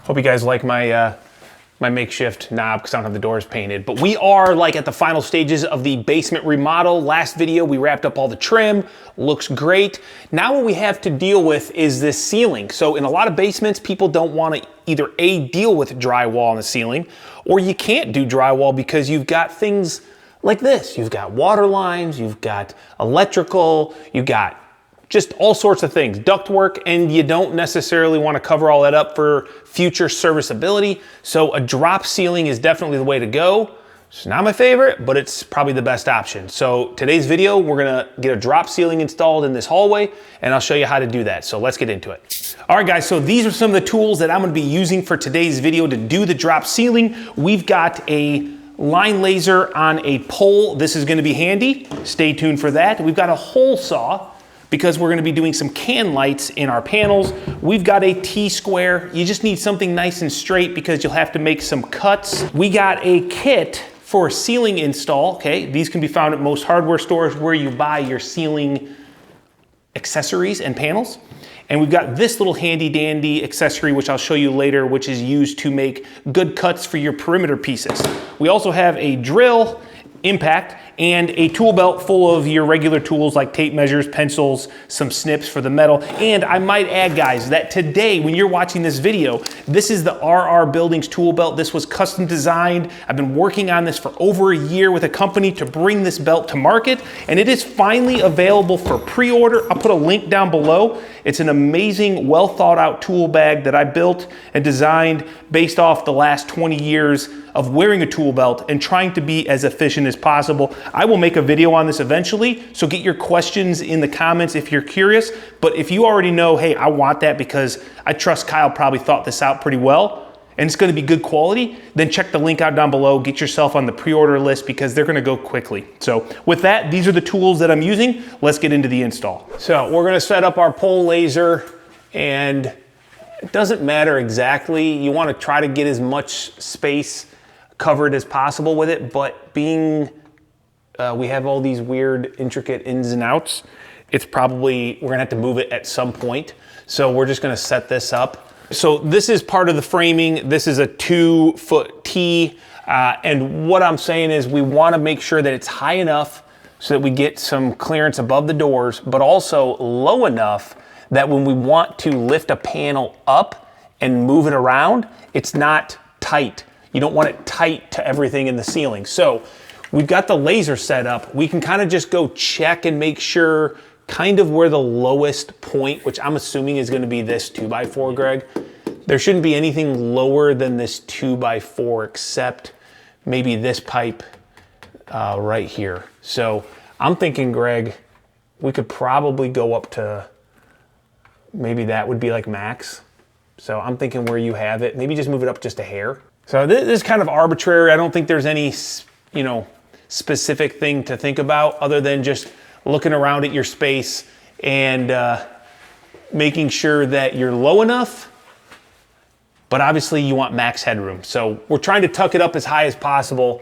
Hope you guys like my my makeshift knob because I don't have the doors painted. But we are like at the final stages of the basement remodel. Last video, we wrapped up all the trim, looks great. Now what we have to deal with is this ceiling. So in a lot of basements, people don't want to either A, deal with drywall on the ceiling, or you can't do drywall because you've got things like this. You've got water lines, you've got electrical, you've got just all sorts of things, ductwork, and you don't necessarily want to cover all that up for future serviceability. So a drop ceiling is definitely the way to go. It's not my favorite, but it's probably the best option. So today's video, we're gonna get a drop ceiling installed in this hallway, and I'll show you how to do that. So let's get into it. All right, guys, so these are some of the tools that I'm gonna be using for today's video to do the drop ceiling. We've got a line laser on a pole. This is gonna be handy. Stay tuned for that. We've got a hole saw, because we're gonna be doing some can lights in our panels. We've got a T-square. You just need something nice and straight because you'll have to make some cuts. We got a kit for a ceiling install, okay? These can be found at most hardware stores where you buy your ceiling accessories and panels. And we've got this little handy dandy accessory, which I'll show you later, which is used to make good cuts for your perimeter pieces. We also have a drill, impact, and a tool belt full of your regular tools like tape measures, pencils, some snips for the metal. And I might add, guys, that today, when you're watching this video, this is the RR Buildings tool belt. This was custom designed. I've been working on this for over a year with a company to bring this belt to market, and it is finally available for pre-order. I'll put a link down below. It's an amazing, well thought out tool bag that I built and designed based off the last 20 years of wearing a tool belt and trying to be as efficient as possible. I will make a video on this eventually, so get your questions in the comments if you're curious. But if you already know, hey, I want that because I trust Kyle probably thought this out pretty well, and it's gonna be good quality, then check the link out down below, get yourself on the pre-order list because they're gonna go quickly. So with that, these are the tools that I'm using. Let's get into the install. So we're gonna set up our pole laser, and it doesn't matter exactly. You wanna try to get as much space covered as possible with it, but being we have all these weird intricate ins and outs, it's probably, we're gonna have to move it at some point. So we're just gonna set this up. So this is part of the framing. This is a 2-foot T. And what I'm saying is we wanna make sure that it's high enough so that we get some clearance above the doors, but also low enough that when we want to lift a panel up and move it around, it's not tight. You don't want it tight to everything in the ceiling. So we've got the laser set up. We can kind of just go check and make sure kind of where the lowest point, which I'm assuming is gonna be this 2x4, Greg. There shouldn't be anything lower than this 2x4 except maybe this pipe right here. So I'm thinking, Greg, we could probably go up to, maybe that would be like max. So I'm thinking where you have it, maybe just move it up just a hair. So this is kind of arbitrary. I don't think there's any, you know, specific thing to think about other than just looking around at your space and making sure that you're low enough, but obviously you want max headroom. So we're trying to tuck it up as high as possible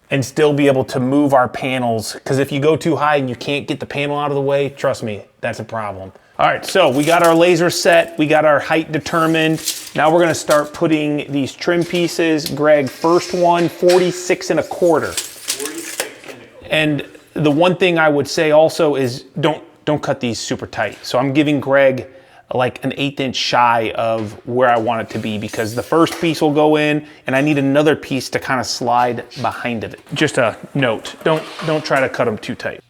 and still be able to move our panels, because if you go too high and you can't get the panel out of the way, trust me, that's a problem. All right, so we got our laser set, we got our height determined. Now we're gonna start putting these trim pieces. Greg, first one, 46 1/4. 46 1/4. And the one thing I would say also is don't cut these super tight. So I'm giving Greg like an 1/8 inch shy of where I want it to be, because the first piece will go in and I need another piece to kind of slide behind it. Just a note, don't try to cut them too tight.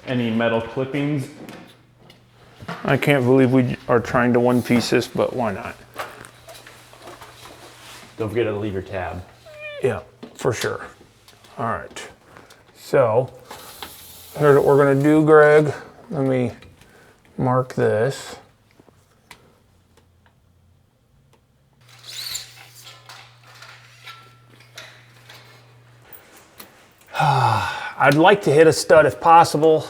Any metal clippings? I can't believe we are trying to one piece this, but why not? Don't forget to leave your tab. Yeah, for sure. All right, so here's what we're gonna do, Greg. Let me mark this. I'd like to hit a stud if possible,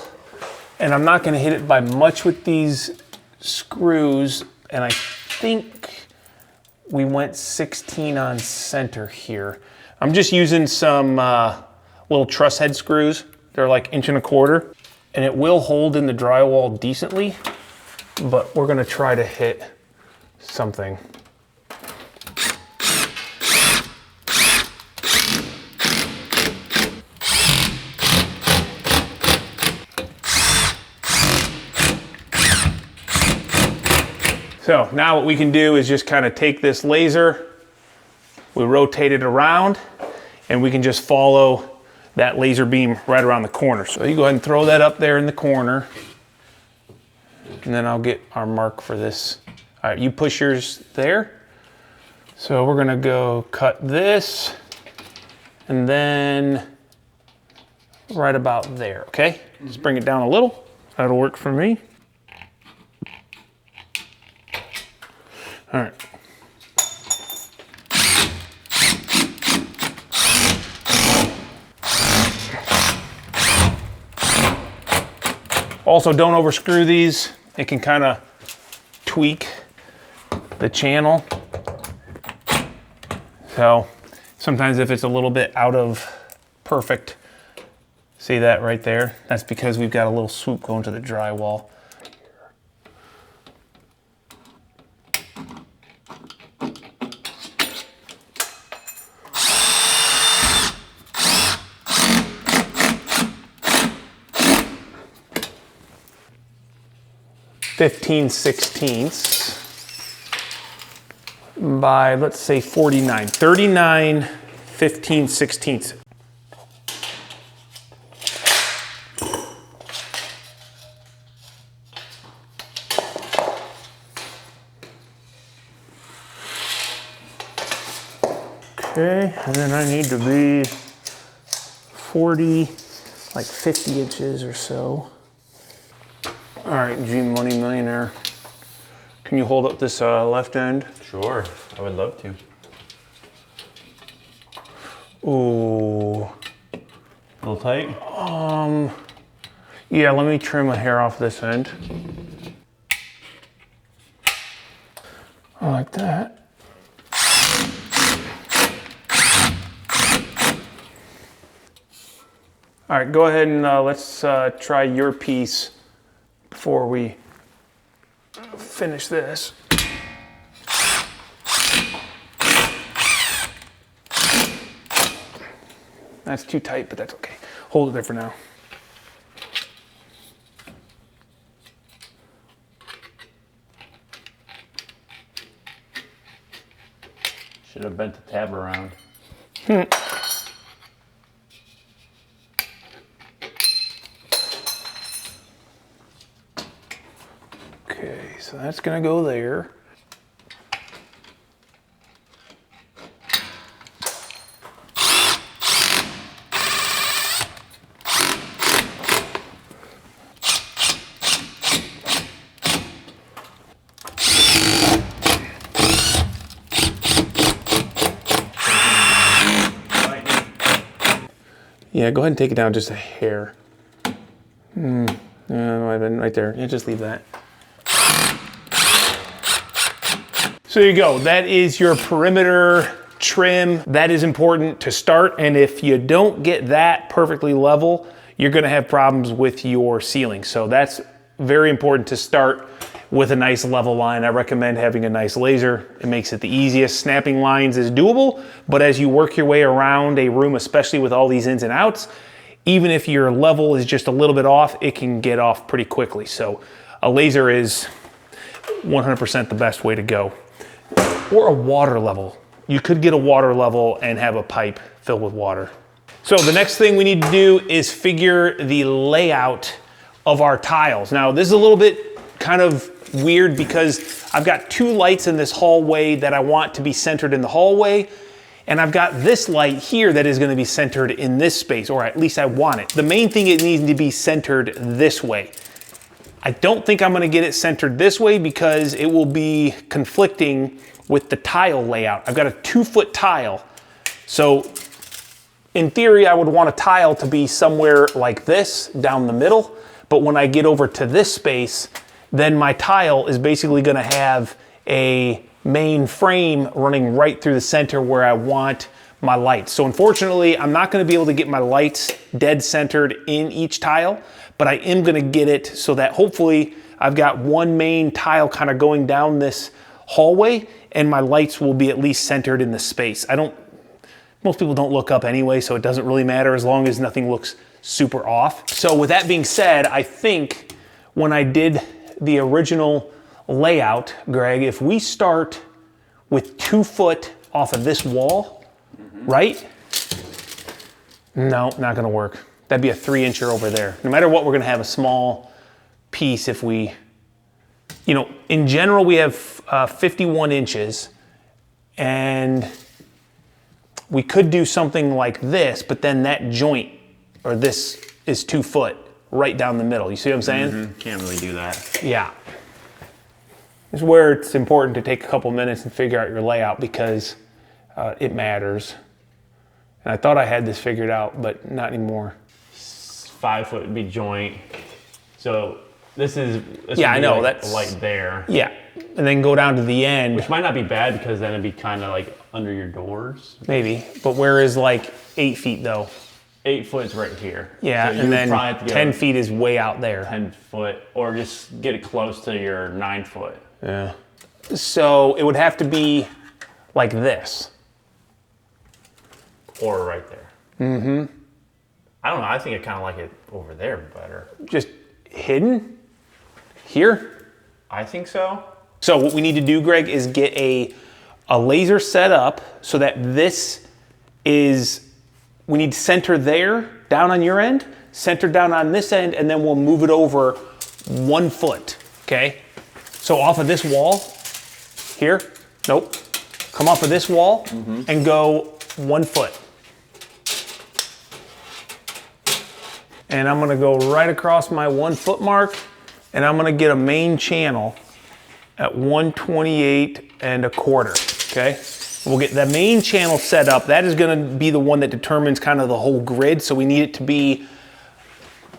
and I'm not gonna hit it by much with these screws, and I think we went 16 on center here. I'm just using some little truss head screws. They're like 1 1/4 inches, and it will hold in the drywall decently. but we're gonna try to hit something. So now what we can do is just kind of take this laser, we rotate it around, and we can just follow that laser beam right around the corner. So you go ahead and throw that up there in the corner, and then I'll get our mark for this. All right, you push yours there. So we're gonna go cut this, and then right about there, okay? Just bring it down a little. That'll work for me. All right. Also, don't overscrew these. It can kind of tweak the channel. So sometimes if it's a little bit out of perfect, see that right there? That's because we've got a little swoop going to the drywall. 15/16 by, let's say 49. 39 15/16. Okay, and then I need to be 40, like 50 inches or so. All right, G Money Millionaire. Can you hold up this left end? Sure, I would love to. Ooh. A little tight? Yeah, let me trim a hair off this end. I like that. All right, go ahead and let's try your piece before we finish this. That's too tight, but that's okay. Hold it there for now. Should have bent the tab around. Okay, so that's gonna go there. Yeah, go ahead and take it down just a hair. Might have been right there. Yeah, just leave that. So there you go. That is your perimeter trim. That is important to start. And if you don't get that perfectly level, you're gonna have problems with your ceiling. So that's very important to start with a nice level line. I recommend having a nice laser. It makes it the easiest. Snapping lines is doable, but as you work your way around a room, especially with all these ins and outs, even if your level is just a little bit off, it can get off pretty quickly. So a laser is 100% the best way to go. Or a water level. You could get a water level and have a pipe filled with water. So the next thing we need to do is figure the layout of our tiles. Now this is a little bit kind of weird because I've got two lights in this hallway that I want to be centered in the hallway, and I've got this light here that is going to be centered in this space, or at least I want it. The main thing, it needs to be centered this way. I don't think I'm going to get it centered this way because it will be conflicting with the tile layout. I've got a 2-foot tile, so in theory I would want a tile to be somewhere like this down the middle, but when I get over to this space, then my tile is basically going to have a main frame running right through the center where I want my lights. So unfortunately, I'm not gonna be able to get my lights dead centered in each tile, but I am gonna get it so that hopefully I've got one main tile kind of going down this hallway and my lights will be at least centered in the space. Most people don't look up anyway, so it doesn't really matter as long as nothing looks super off. So with that being said, I think when I did the original layout, Greg, if we start with 2 foot off of this wall, right? No, not gonna work. That'd be a 3-incher over there. No matter what, we're gonna have a small piece if we, in general, we have 51 inches, and we could do something like this, but then that joint, or this, is 2 foot right down the middle. You see what I'm saying? Can't really do that. Yeah. This is where it's important to take a couple minutes and figure out your layout because it matters. And I thought I had this figured out, but not anymore. 5 foot would be joint. So this yeah, I know, like that's light there. Yeah, and then go down to the end. Which might not be bad because then it'd be kind of like under your doors. Maybe, but where is like 8 feet though? 8 foot's right here. Yeah, so and then 10 feet is way out there. 10 foot, or just get it close to your 9 foot. Yeah. So it would have to be like this. Or right there. Mm-hmm. I don't know, I think I kind of like it over there better. Just hidden? Here? I think so. So what we need to do, Greg, is get a laser set up so that this is, we need center there, down on your end, center down on this end, and then we'll move it over 1 foot, okay? So off of this wall, here, nope. Come off of this wall and go 1 foot. And I'm gonna go right across my 1 foot mark, and I'm gonna get a main channel at 128 1/4, okay? We'll get the main channel set up. That is gonna be the one that determines kind of the whole grid, so we need it to be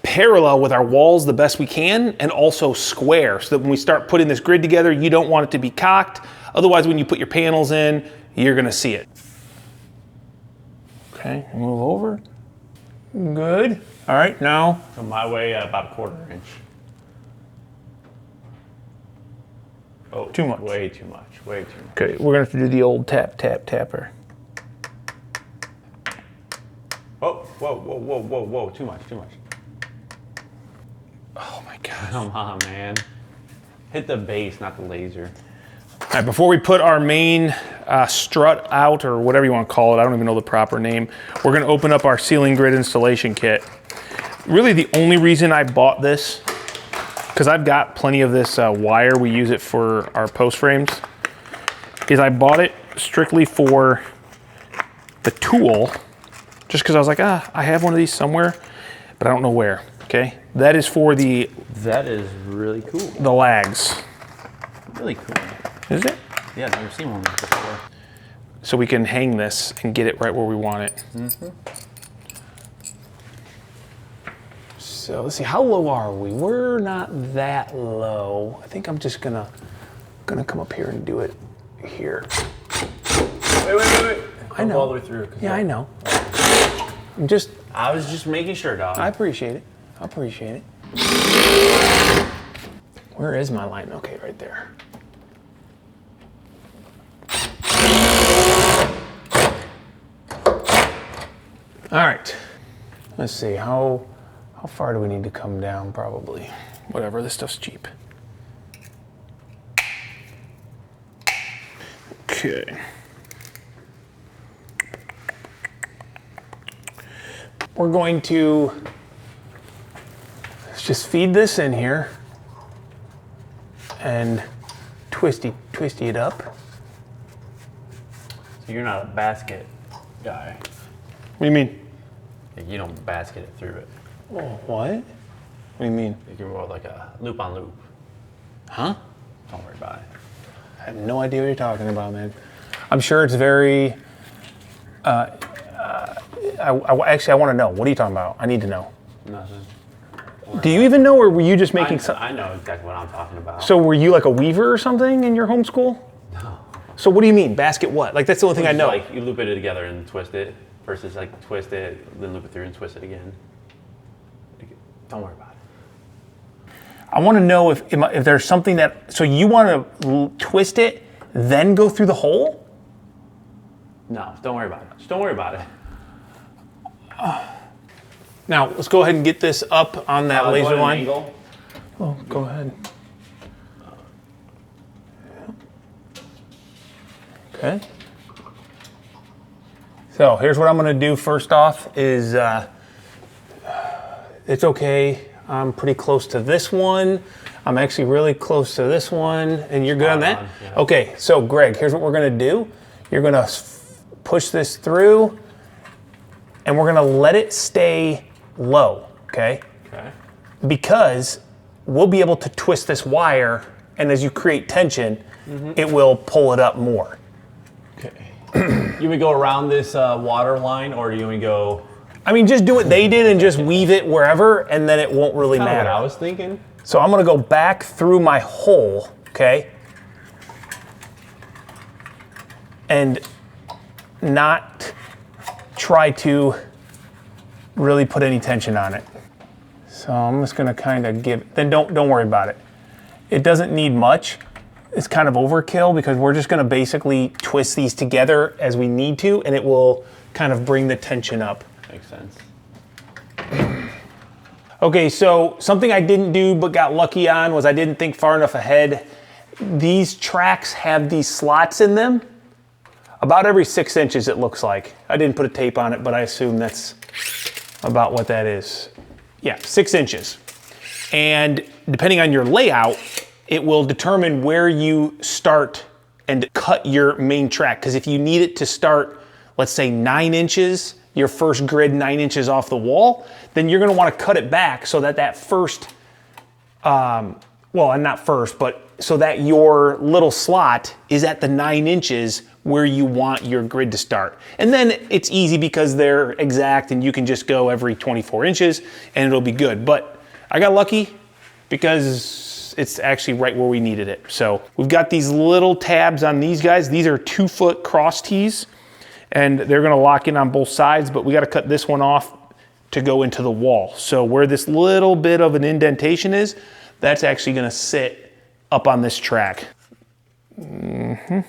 parallel with our walls the best we can, and also square, so that when we start putting this grid together, you don't want it to be cocked. Otherwise, when you put your panels in, you're gonna see it. Okay, move over. Good. All right, now. So my way, about 1/4 inch. Oh, too much. Way too much, way too much. Okay, we're gonna have to do the old tap, tap, tapper. Oh, whoa, too much. Oh my God. Come on, man. Hit the base, not the laser. All right, before we put our main strut out, or whatever you want to call it, I don't even know the proper name, we're gonna open up our ceiling grid installation kit. Really the only reason I bought this, because I've got plenty of this wire, we use it for our post frames, is I bought it strictly for the tool, just because I was like, I have one of these somewhere, but I don't know where, okay? That is for the... That is really cool. The lags. Really cool. Is it? Yeah, I've never seen one like this before. So we can hang this and get it right where we want it. So let's see, how low are we? We're not that low. I think I'm just gonna come up here and do it here. Wait. I know. All the way through. Yeah, I know. I was just making sure, dog. I appreciate it. I appreciate it. Where is my line? Okay, right there. All right. Let's see, how far do we need to come down? Probably. Whatever, this stuff's cheap. Okay. We're going to just feed this in here and twisty it up. So you're not a basket guy. What do you mean? Like you don't basket it through it. Oh, what? What do you mean? You're more like a loop on loop. Huh? Don't worry about it. I have no idea what you're talking about, man. I'm sure it's very, actually, I want to know. What are you talking about? I need to know. Nothing. Do you even know, or were you just making I know exactly what I'm talking about. So were you like a weaver or something in your homeschool? No. So what do you mean, basket what? Like that's the only thing I know. Like you loop it together and twist it versus like twist it, then loop it through and twist it again. Don't worry about it. I want to know if there's something that, so you want to twist it, then go through the hole? No, don't worry about it. Just don't worry about it. Now, let's go ahead and get this up on that laser line. Angle. Oh, go ahead. Okay. So here's what I'm going to do first off is, it's okay. I'm pretty close to this one. I'm actually really close to this one. And you're good on that? Yeah. Okay, so Greg, here's what we're going to do. You're going to push this through, and we're going to let it stay low, okay? Okay. Because we'll be able to twist this wire, and as you create tension, it will pull it up more. Okay. You would go around this water line, or do you want to go? I mean, just do what they did and just weave it wherever, and then it won't really That's matter. what I was thinking. So I'm gonna go back through my hole, okay? And not try to really put any tension on it. So I'm just gonna kind of then don't worry about it. It doesn't need much. It's kind of overkill because we're just gonna basically twist these together as we need to, and it will kind of bring the tension up. Makes sense. Okay, so something I didn't do but got lucky on was I didn't think far enough ahead. These tracks have these slots in them. About every 6 inches it looks like. I didn't put a tape on it, but I assume that's about what that is. Yeah, 6 inches. And depending on your layout, it will determine where you start and cut your main track. Because if you need it to start, let's say 9 inches, your first grid 9 inches off the wall, then you're gonna wanna cut it back so that that first, well, not first, but so that your little slot is at the 9 inches where you want your grid to start. And then it's easy because they're exact and you can just go every 24 inches and it'll be good. But I got lucky because it's actually right where we needed it. So we've got these little tabs on these guys. These are 2-foot cross tees, and they're gonna lock in on both sides, but we gotta cut this one off to go into the wall. So where this little bit of an indentation is, that's actually gonna sit up on this track. Okay.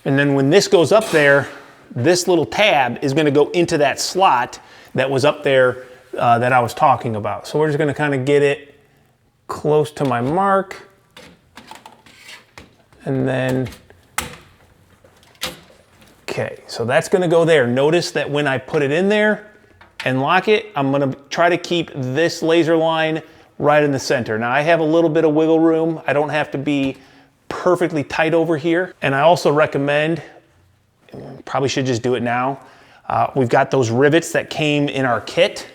And then when this goes up there, this little tab is gonna go into that slot that was up there that I was talking about. So we're just gonna kind of get it close to my mark. And then, okay, so that's gonna go there. Notice that when I put it in there and lock it, I'm gonna try to keep this laser line right in the center. Now I have a little bit of wiggle room. I don't have to be perfectly tight over here. And I also recommend, probably should just do it now, we've got those rivets that came in our kit.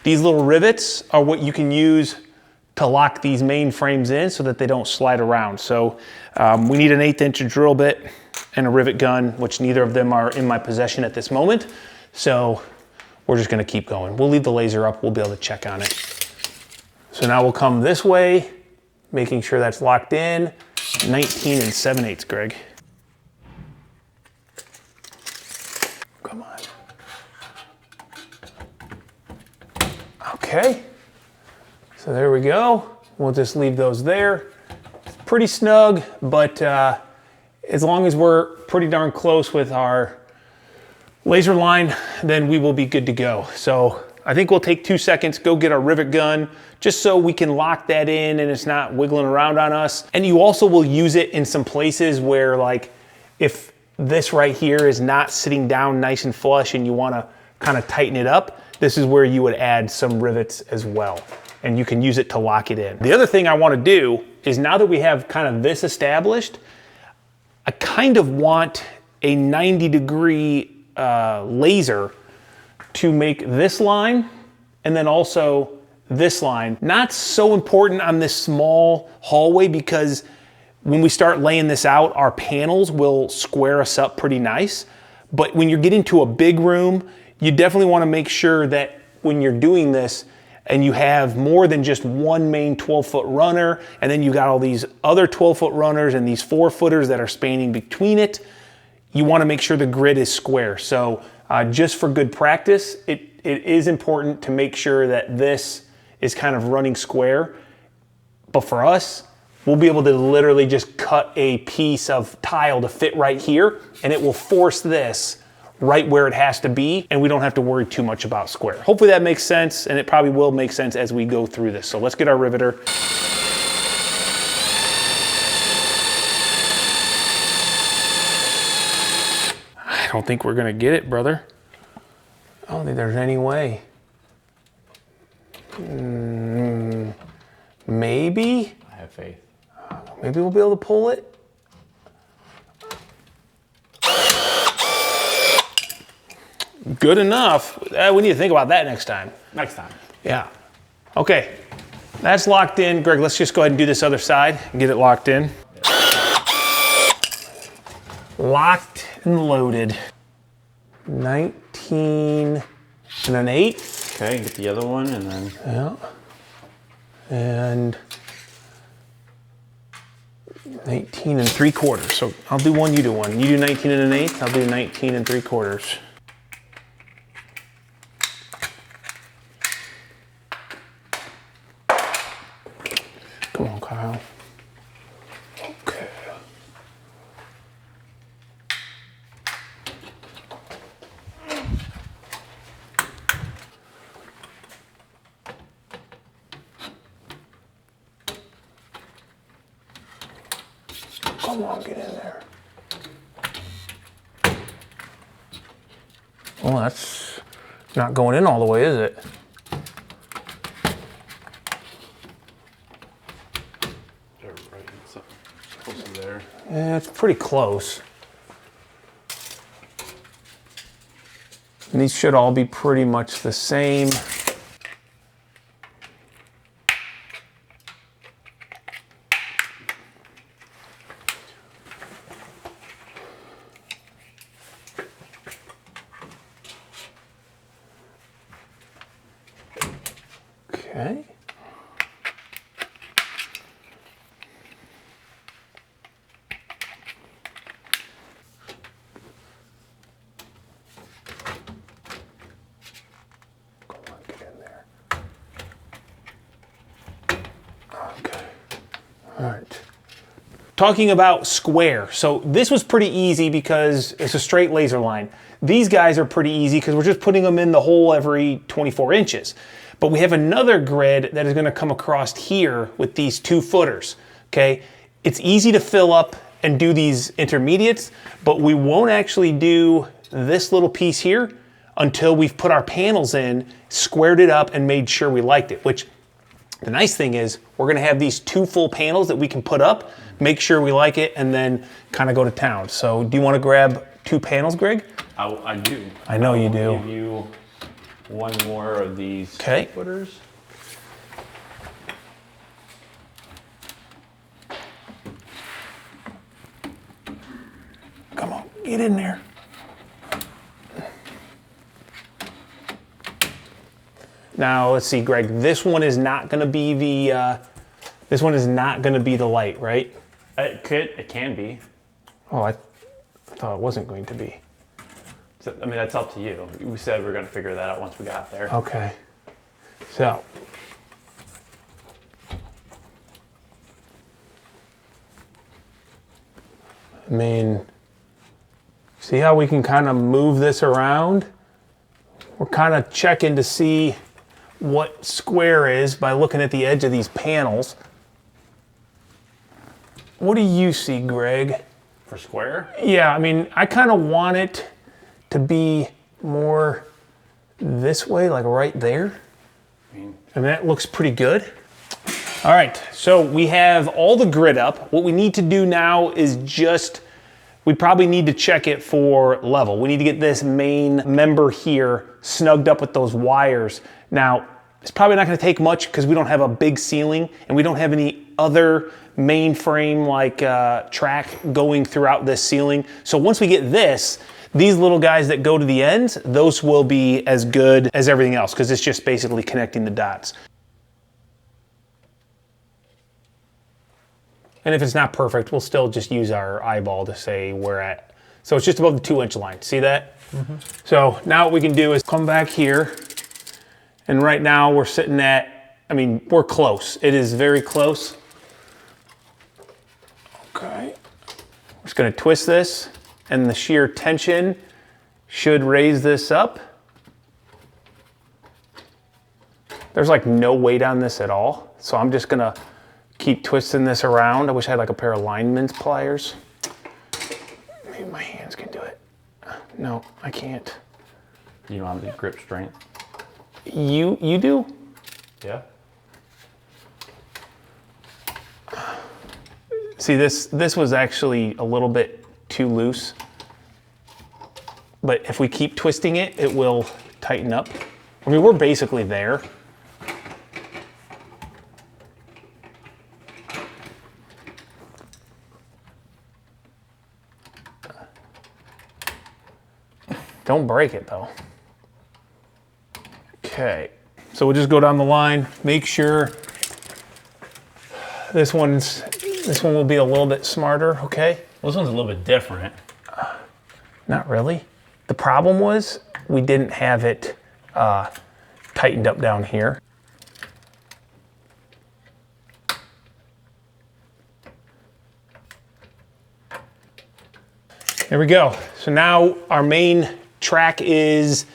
These little rivets are what you can use to lock these main frames in so that they don't slide around. So we need an 1/8 inch drill bit and a rivet gun, which neither of them are in my possession at this moment. So we're just gonna keep going. We'll leave the laser up, we'll be able to check on it. So now we'll come this way, making sure that's locked in. 19 7/8, Greg. Come on. Okay. So there we go. We'll just leave those there. It's pretty snug, but as long as we're pretty darn close with our laser line, then we will be good to go. So I think we'll take 2 seconds, go get our rivet gun, just so we can lock that in and it's not wiggling around on us. And you also will use it in some places where, like, if this right here is not sitting down nice and flush and you wanna kind of tighten it up, this is where you would add some rivets as well. And you can use it to lock it in. The other thing I wanna do is, now that we have kind of this established, I kind of want a 90-degree laser to make this line and then also this line. Not so important on this small hallway because when we start laying this out, our panels will square us up pretty nice. But when you get into a big room, you definitely wanna make sure that when you're doing this, and you have more than just one main 12-foot runner, and then you got all these other 12-foot runners and these 4-footers that are spanning between it, you want to make sure the grid is square. So just for good practice, it is important to make sure that this is kind of running square. But for us, we'll be able to literally just cut a piece of tile to fit right here, and it will force this right where it has to be, and we don't have to worry too much about square. Hopefully that makes sense, and it probably will make sense as we go through this. So let's get our riveter. I don't think we're gonna get it, brother. I don't think there's any way. Maybe? I have faith. Maybe we'll be able to pull it. Good enough. We need to think about that next time. Next time. Yeah. Okay, that's locked in. Greg, let's just go ahead and do this other side and get it locked in. Locked and loaded. 19 and an 8. Okay, get the other one and then. Yeah. And 19 and 3/4. So I'll do one, you do one. You do 19 and an 8, I'll do 19 and 3/4. Come on, Kyle. Okay. Come on, get in there. Well, that's not going in all the way, is it? Right, it's close to there. Yeah, it's pretty close. And these should all be pretty much the same. Okay. Come on, get in there. Okay. All right. Talking about square. So this was pretty easy because it's a straight laser line. These guys are pretty easy because we're just putting them in the hole every 24 inches. But we have another grid that is going to come across here with these 2-footers, okay? It's easy to fill up and do these intermediates, but we won't actually do this little piece here until we've put our panels in, squared it up, and made sure we liked it, which the nice thing is we're going to have these 2 full panels that we can put up, make sure we like it, and then kind of go to town. So do you want to grab 2 panels, Greg? I do. I know you do. I'll give you one more of these 2-footers. Come on, get in there. Now let's see, Greg. This one is not going to be the. This one is not going to be the light, right? It can be. Oh, I thought it wasn't going to be. So, I mean, that's up to you. We said we were going to figure that out once we got there. Okay. So. I mean, see how we can kind of move this around? We're kind of checking to see what square is by looking at the edge of these panels. What do you see, Greg? For square? Yeah, I mean, I kind of want it to be more this way, like right there. I mean, that looks pretty good. All right, so we have all the grid up. What we need to do now is we probably need to check it for level. We need to get this main member here snugged up with those wires. Now, it's probably not gonna take much because we don't have a big ceiling and we don't have any other mainframe like track going throughout this ceiling. So once we get this, These little guys that go to the ends, those will be as good as everything else because it's just basically connecting the dots. And if it's not perfect, we'll still just use our eyeball to say we're at. So it's just above the 2-inch line. See that? So now what we can do is come back here. And right now we're sitting at, I mean, we're close. It is very close. Okay. We're just gonna twist this and the sheer tension should raise this up. There's like no weight on this at all. So I'm just gonna keep twisting this around. I wish I had like a pair of lineman's pliers. Maybe my hands can do it. No, I can't. You don't have the grip strength. You do? Yeah. See, this was actually a little bit too loose. But if we keep twisting it, it will tighten up. I mean, we're basically there. Don't break it though. Okay, so we'll just go down the line, make sure this one will be a little bit smarter, okay? Well, this one's a little bit different. Not really. The problem was we didn't have it tightened up down here. There we go. So now our main track is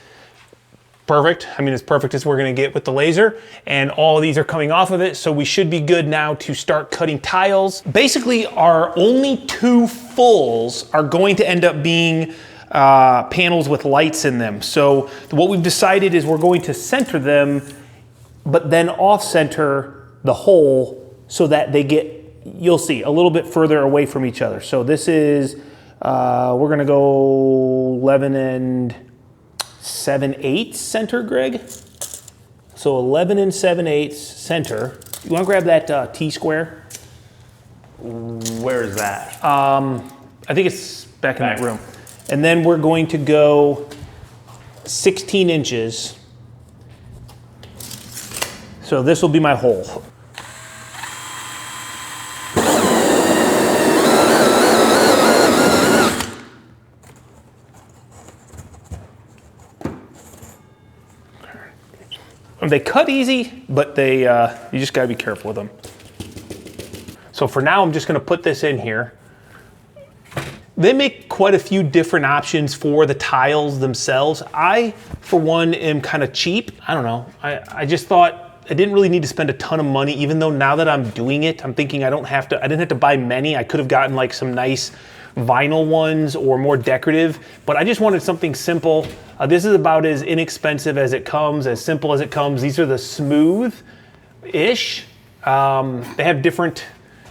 perfect. I mean, as perfect as we're gonna get with the laser, and all of these are coming off of it, so we should be good now to start cutting tiles. Basically, our only 2 fulls are going to end up being panels with lights in them. So what we've decided is we're going to center them, but then off-center the hole so that they get, you'll see, a little bit further away from each other. So this is, we're gonna go 11 7/8 center, Greg. So 11 7/8 center. You wanna grab that T-square? Where is that? I think it's back in that room. And then we're going to go 16 inches. So this will be my hole. They cut easy, but they you just gotta be careful with them. So for now, I'm just gonna put this in here. They make quite a few different options for the tiles themselves. I, for one, am kind of cheap. I don't know. I just thought I didn't really need to spend a ton of money, even though now that I'm doing it, I'm thinking I didn't have to buy many. I could have gotten like some nice vinyl ones or more decorative, but I just wanted something simple. This is about as inexpensive as it comes, as simple as it comes. These are the smooth-ish. They have different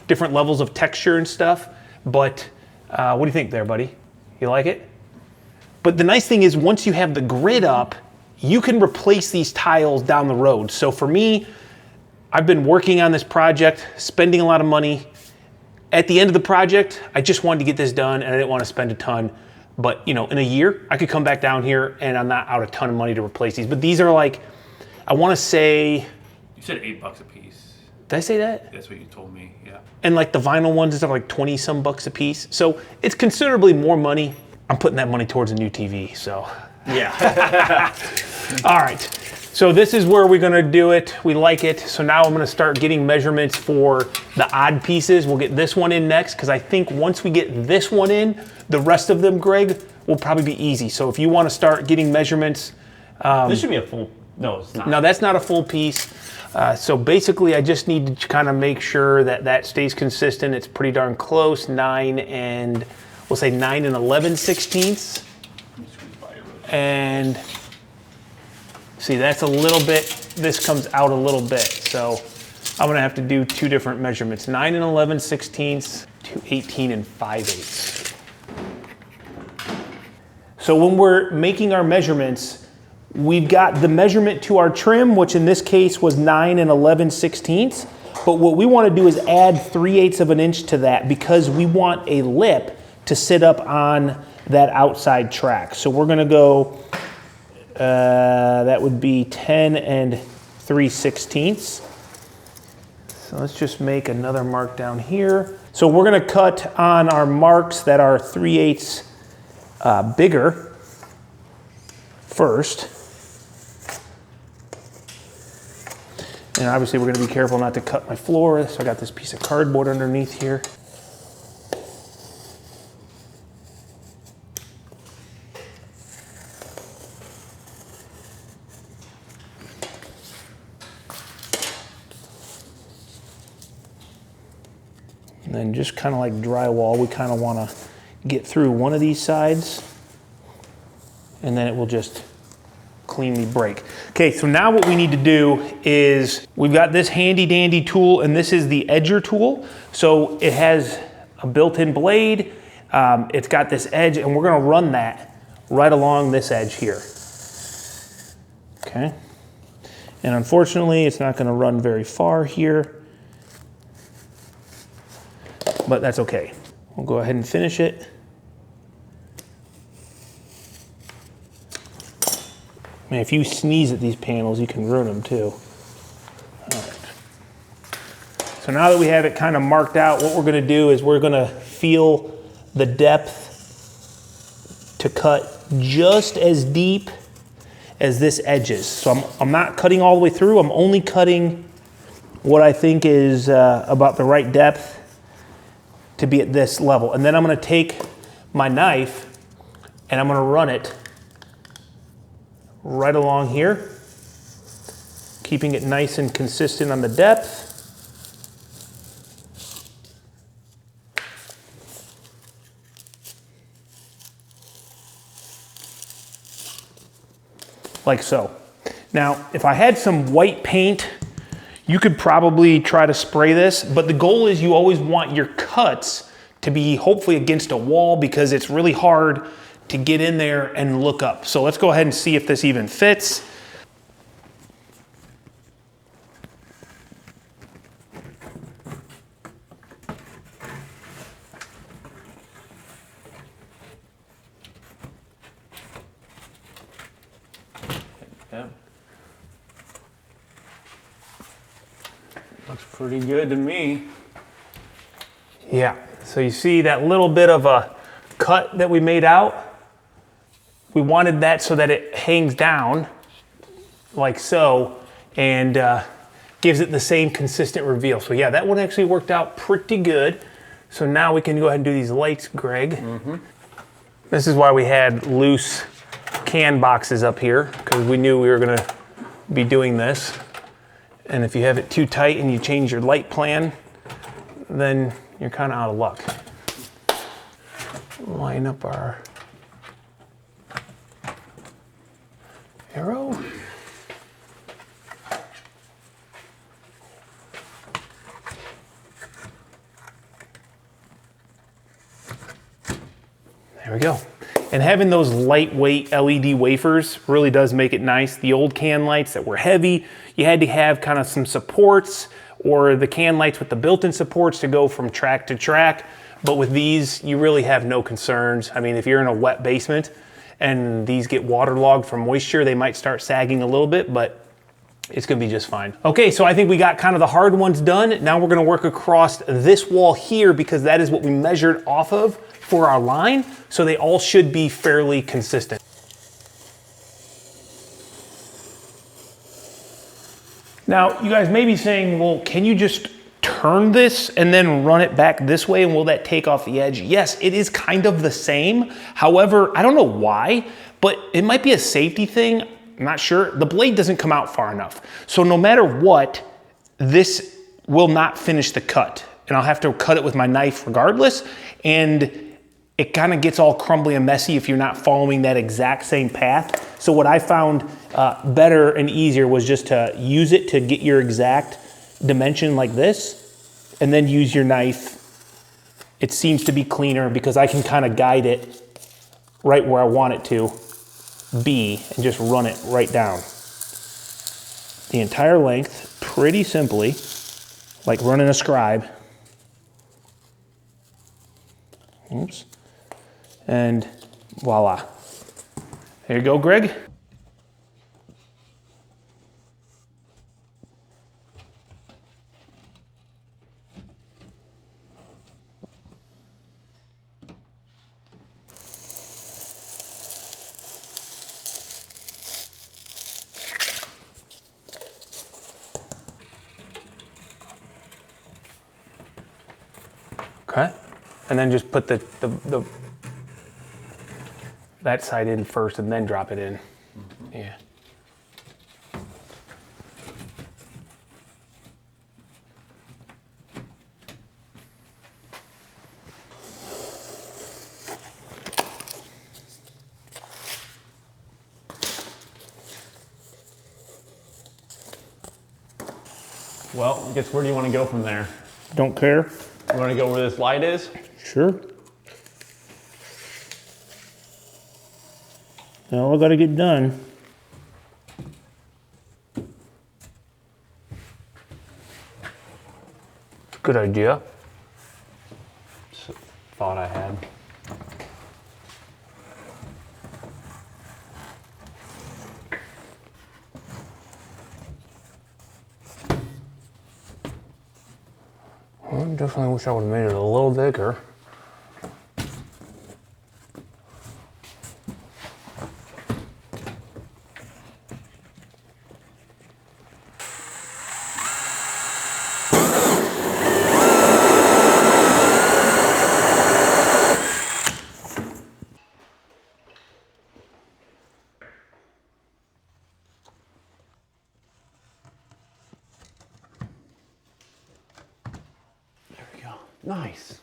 levels of texture and stuff, but what do you think there, buddy? You like it? But the nice thing is once you have the grid up, you can replace these tiles down the road. So for me, I've been working on this project, spending a lot of money. At the end of the project, I just wanted to get this done and I didn't want to spend a ton. But you know, in a year, I could come back down here and I'm not out a ton of money to replace these. But these are like, I want to say... You said $8 a piece. Did I say that? That's what you told me, yeah. And like the vinyl ones and stuff, like 20 some bucks a piece. So it's considerably more money. I'm putting that money towards a new TV, so. Yeah. All right, so this is where we're gonna do it. We like it. So now I'm gonna start getting measurements for the odd pieces. We'll get this one in next, because I think once we get this one in, the rest of them, Greg, will probably be easy. So if you wanna start getting measurements. This should be a full, no, it's not. No, that's not a full piece. So basically I just need to kind of make sure that that stays consistent. It's pretty darn close, 9 and 11/16. And see, that's a little bit, this comes out a little bit. So I'm gonna have to do 2 different measurements, 9 and 11/16 to 18 and 5/8. So when we're making our measurements, we've got the measurement to our trim, which in this case was 9 and 11/16. But what we want to do is add 3/8 of an inch to that because we want a lip to sit up on that outside track. So we're gonna go, that would be 10 and 3/16. So let's just make another mark down here. So we're gonna cut on our marks that are 3/8 bigger first. And obviously we're gonna be careful not to cut my floor. So I got this piece of cardboard underneath here. And then just kind of like drywall, we kind of want to get through one of these sides and then it will just cleanly break. Okay, so now what we need to do is we've got this handy dandy tool, and this is the edger tool. So it has a built-in blade, it's got this edge, and we're gonna run that right along this edge here. Okay, and unfortunately it's not gonna run very far here, but that's okay. We'll go ahead and finish it. Man, if you sneeze at these panels, you can ruin them too. All right. So now that we have it kind of marked out, what we're gonna do is we're gonna feel the depth to cut just as deep as this edge is. So I'm not cutting all the way through, I'm only cutting what I think is about the right depth to be at this level. And then I'm gonna take my knife and I'm gonna run it right along here, keeping it nice and consistent on the depth. Like so. Now, if I had some white paint, you could probably try to spray this, but the goal is you always want your cuts to be hopefully against a wall because it's really hard to get in there and look up. So let's go ahead and see if this even fits. Yeah. Looks pretty good to me. Yeah, so you see that little bit of a cut that we made out? We wanted that so that it hangs down like so and gives it the same consistent reveal. So yeah, that one actually worked out pretty good. So now we can go ahead and do these lights, Greg. Mm-hmm. This is why we had loose can boxes up here, because we knew we were gonna be doing this. And if you have it too tight and you change your light plan, then you're kind of out of luck. Line up our arrow. There we go. And having those lightweight LED wafers really does make it nice. The old can lights that were heavy, you had to have kind of some supports, or the can lights with the built-in supports to go from track to track. But with these, you really have no concerns. I mean, if you're in a wet basement and these get waterlogged from moisture, they might start sagging a little bit, but it's gonna be just fine. Okay, so I think we got kind of the hard ones done. Now we're gonna work across this wall here because that is what we measured off of for our line. So they all should be fairly consistent. Now, you guys may be saying, well, can you just turn this and then run it back this way, and will that take off the edge? Yes, it is kind of the same. However, I don't know why, but it might be a safety thing. I'm not sure. The blade doesn't come out far enough. So no matter what, this will not finish the cut. And I'll have to cut it with my knife regardless. And it kind of gets all crumbly and messy if you're not following that exact same path. So what I found better and easier was just to use it to get your exact dimension like this, and then use your knife. It seems to be cleaner because I can kind of guide it right where I want it to be and just run it right down. The entire length, pretty simply, like running a scribe. Oops. And Voila. There you go, Greg. Okay, and then just put that side in first and then drop it in. Yeah. Well, I guess where do you want to go from there? Don't care. You want to go where this light is? Sure. Now I gotta get done. Good idea. Thought I had. I definitely wish I would have made it a little bigger. There we go. Nice.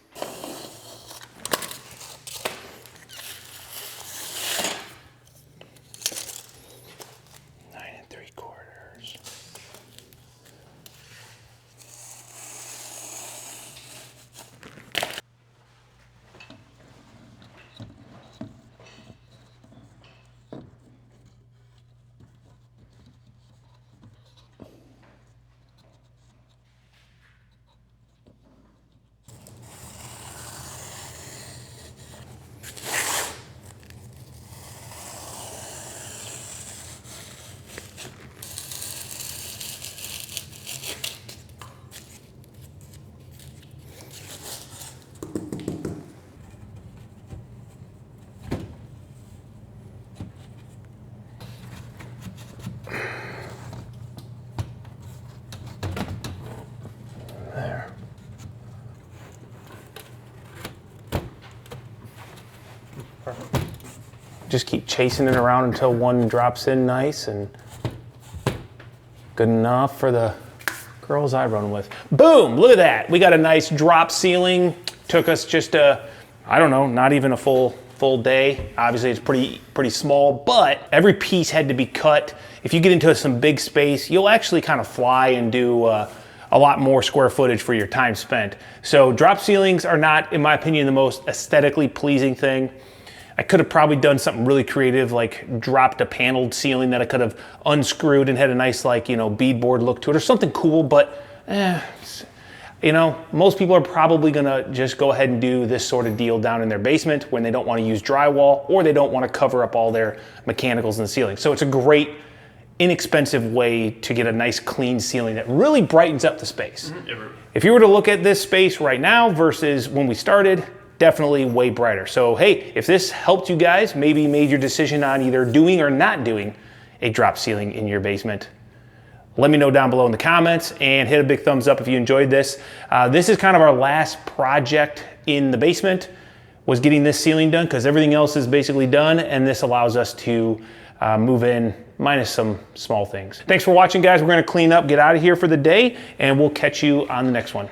Just keep chasing it around until one drops in nice and good enough for the girls I run with. Boom, look at that. We got a nice drop ceiling. Took us just I don't know, not even a full day. Obviously it's pretty small, but every piece had to be cut. If you get into some big space, you'll actually kind of fly and do a lot more square footage for your time spent. So drop ceilings are not, in my opinion, the most aesthetically pleasing thing. I could have probably done something really creative, like dropped a paneled ceiling that I could have unscrewed and had a nice, like, you know, beadboard look to it or something cool, but you know, most people are probably gonna just go ahead and do this sort of deal down in their basement when they don't wanna use drywall or they don't wanna cover up all their mechanicals in the ceiling. So it's a great, inexpensive way to get a nice clean ceiling that really brightens up the space. If you were to look at this space right now versus when we started, definitely way brighter. So hey, if this helped you guys, maybe made your decision on either doing or not doing a drop ceiling in your basement, let me know down below in the comments and hit a big thumbs up if you enjoyed this. This is kind of our last project in the basement, was getting this ceiling done because everything else is basically done, and this allows us to move in minus some small things. Thanks for watching, guys. We're gonna clean up, get out of here for the day, and we'll catch you on the next one.